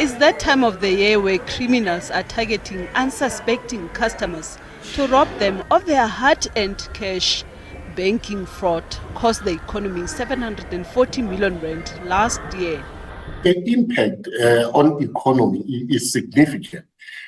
It's that time of the year where criminals are targeting unsuspecting customers to rob them of their hard-earned cash. Banking fraud cost the economy 740 million rand last year. The impact on economy is significant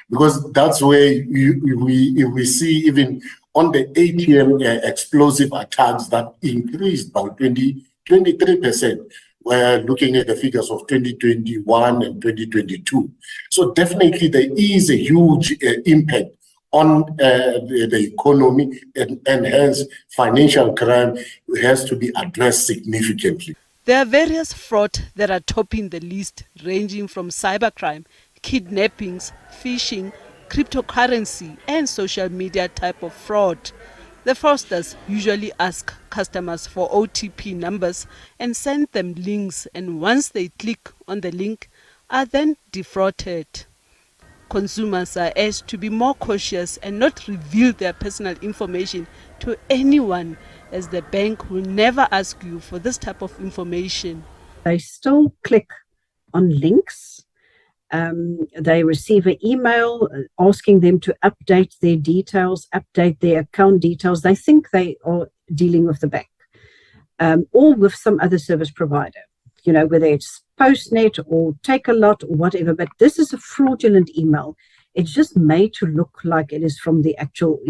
because that's where we see even on the ATM explosive attacks that increased by 23%. We're looking at the figures of 2021 and 2022. So definitely there is a huge impact on the economy and hence financial crime has to be addressed significantly. There are various fraud that are topping the list, ranging from cybercrime, kidnappings, phishing, cryptocurrency and social media type of fraud. The fraudsters usually ask customers for OTP numbers and send them links, and once they click on the link, are then defrauded. Consumers are urged to be more cautious and not reveal their personal information to anyone, as the bank will never ask you for this type of information. They still click on links. They receive an email asking them to update their details, update their account details. They think they are dealing with the bank or with some other service provider, whether it's Postnet or Take-A-Lot or whatever. But this is a fraudulent email. It's just made to look like it is from the actual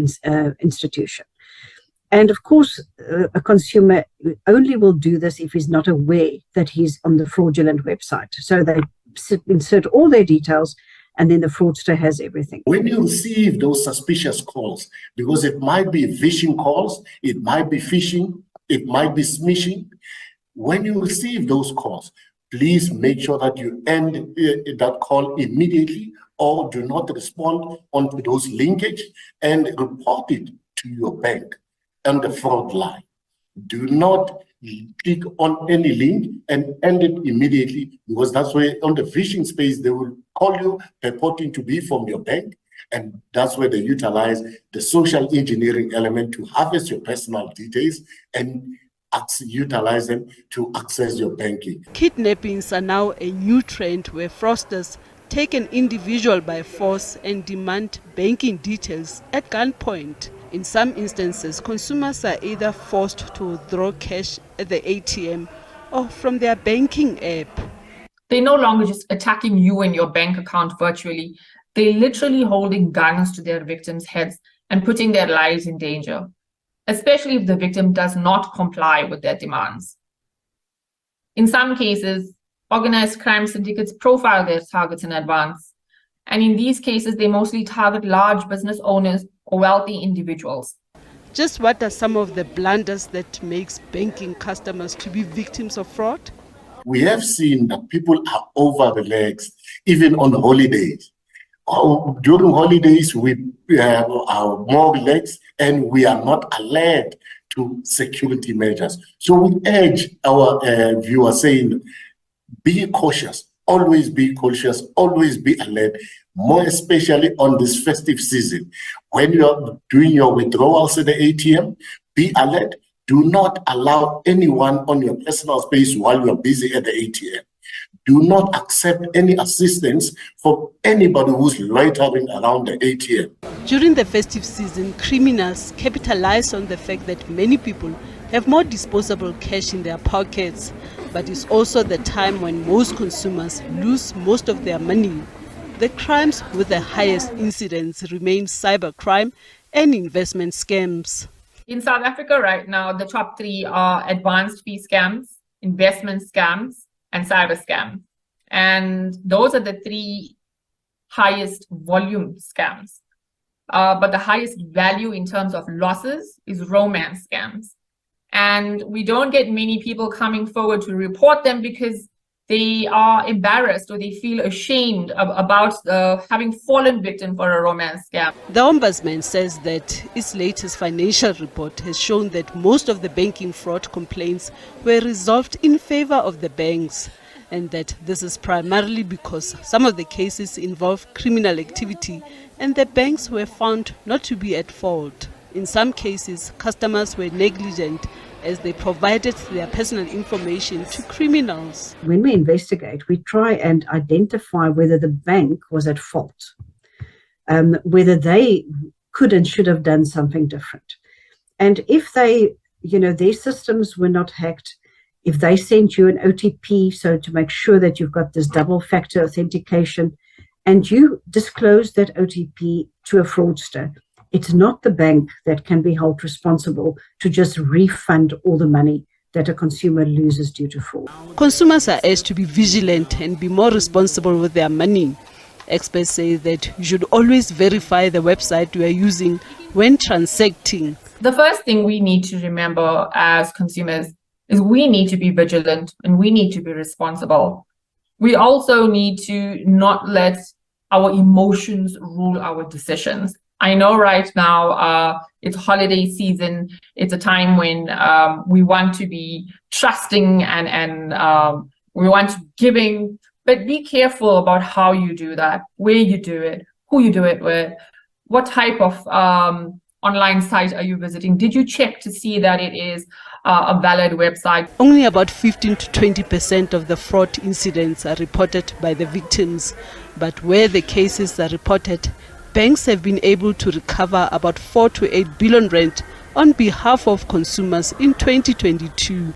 institution. And of course, a consumer only will do this if he's not aware that he's on the fraudulent website. So they insert all their details, and then the fraudster has everything. When you receive those suspicious calls, because it might be phishing calls, it might be phishing, it might be smishing. When you receive those calls, please make sure that you end that call immediately or do not respond onto those linkage and report it to your bank on the fraud line. Do not click on any link and end it immediately, because that's where on the phishing space they will call you purporting to be from your bank, and that's where they utilize the social engineering element to harvest your personal details and utilize them to access your banking. Kidnappings are now a new trend where fraudsters take an individual by force and demand banking details at gunpoint. In some instances, consumers are either forced to withdraw cash at the ATM or from their banking app. They're no longer just attacking you and your bank account virtually. They're literally holding guns to their victims' heads and putting their lives in danger, especially if the victim does not comply with their demands. In some cases, organized crime syndicates profile their targets in advance. And in these cases, they mostly target large business owners or wealthy individuals. Just what are some of the blunders that makes banking customers to be victims of fraud? We have seen that people are over-relaxed, even on holidays. During holidays, we are more relaxed and we are not alert to security measures. So we urge our viewers saying, be cautious, always be cautious, always be alert, more especially on this festive season. When you are doing your withdrawals at the ATM, be alert. Do not allow anyone on your personal space while you're busy at the ATM. Do not accept any assistance from anybody who's loitering around the ATM. During the festive season, criminals capitalize on the fact that many people have more disposable cash in their pockets, but it's also the time when most consumers lose most of their money. The crimes with the highest incidence remain cybercrime and investment scams. In South Africa right now, the top three are advanced fee scams, investment scams, and cyber scams. And those are the three highest volume scams. But the highest value in terms of losses is romance scams. And we don't get many people coming forward to report them because they are embarrassed or they feel ashamed about having fallen victim for a romance scam. The Ombudsman says that its latest financial report has shown that most of the banking fraud complaints were resolved in favor of the banks, and that this is primarily because some of the cases involve criminal activity and the banks were found not to be at fault. In some cases, customers were negligent, as they provided their personal information to criminals. When we investigate, we try and identify whether the bank was at fault, whether they could and should have done something different. And if they, their systems were not hacked, if they sent you an OTP, so to make sure that you've got this double factor authentication, and you disclose that OTP to a fraudster, it's not the bank that can be held responsible to just refund all the money that a consumer loses due to fraud. Consumers are urged to be vigilant and be more responsible with their money. Experts say that you should always verify the website you are using when transacting. The first thing we need to remember as consumers is we need to be vigilant and we need to be responsible. We also need to not let our emotions rule our decisions. I know right now it's holiday season. It's a time when we want to be trusting and we want to be giving, but be careful about how you do that, where you do it, who you do it with, what type of online site are you visiting? Did you check to see that it is a valid website? Only about 15 to 20% of the fraud incidents are reported by the victims, but where the cases are reported, banks have been able to recover about 4 to 8 billion rand on behalf of consumers in 2022.